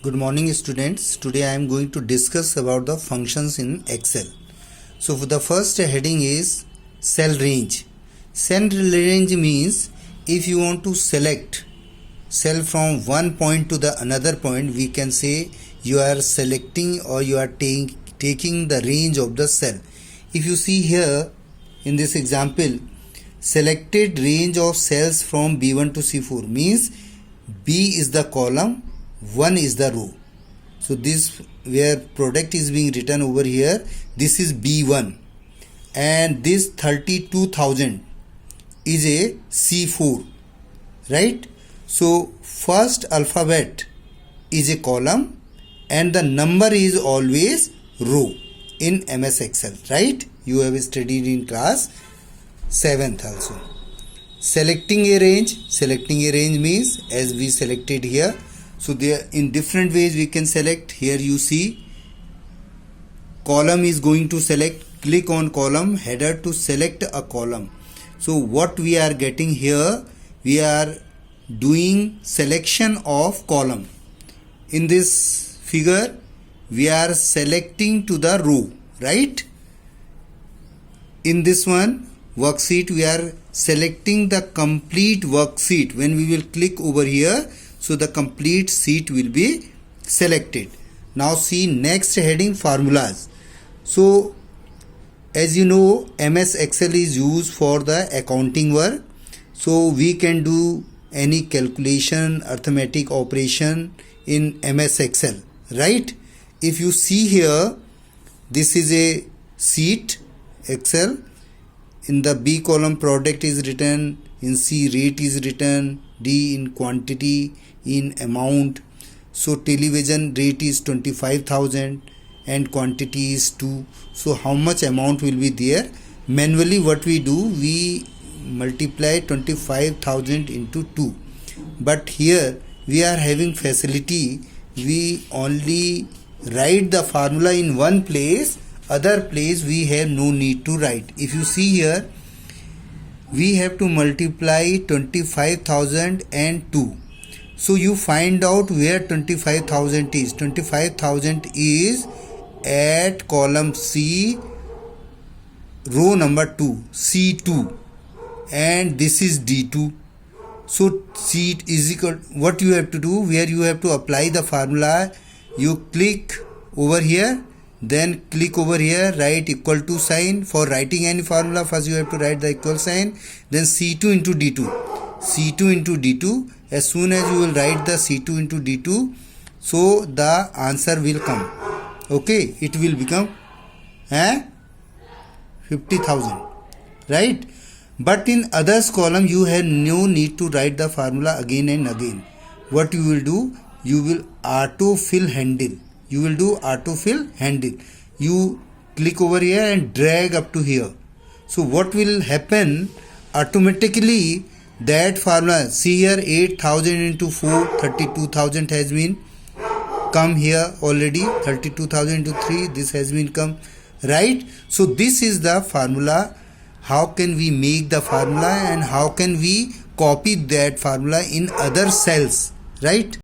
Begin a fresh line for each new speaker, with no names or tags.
Good morning students. Today I am going to discuss about the functions in Excel. So for the first heading is cell range. Cell range means if you want to select cell from one point to the another point, we can say you are selecting or you are taking the range of the cell. If you see here in this example, selected range of cells from B1 to C4 means B is the column, 1 is the row. So this where product is being written over here, this is B1 and this 32,000 is a C4, right? So first alphabet is a column and the number is always row in MS Excel, right? You have studied in class 7th also. Selecting a range means as we selected here. So there in different ways we can select. Here you see column is going to select, click on column, header to select a column. So what we are getting here, we are doing selection of column. In this figure we are selecting to the row, right? In this one worksheet we are selecting the complete worksheet. When we will click over here, so the complete sheet will be selected. Now see next heading, formulas. So as you know, MS Excel is used for the accounting work. So we can do any calculation, arithmetic operation in MS Excel, right? If you see here, this is a sheet Excel. In the B column product is written, in C rate is written, D in quantity, in amount. So television rate is 25,000 and quantity is 2. So how much amount will be there? Manually what we do, we multiply 25,000 into 2. But here we are having facility, we only write the formula in one place, other place we have no need to write. If you see here, we have to multiply 25,000 and 2. So you find out where 25,000 is. 25,000 is at column C, row number 2, C2, and this is D2. So C is equal, what you have to do, where you have to apply the formula, you click over here, then click over here, write equal to sign. For writing any formula, first you have to write the equal sign, then C2 into D2. C2 into D2. As soon as you will write the C2 into D2, so the answer will come. Okay, it will become 50,000, right? But in others column you have no need to write the formula again and again. What you will do, you will autofill handle. You will do autofill handle. You click over here and drag up to here. So what will happen, automatically that formula, see here 8,000 into 4, 32,000 has been come here already, 32,000 into 3, this has been come, right? So this is the formula. How can we make the formula and how can we copy that formula in other cells, right?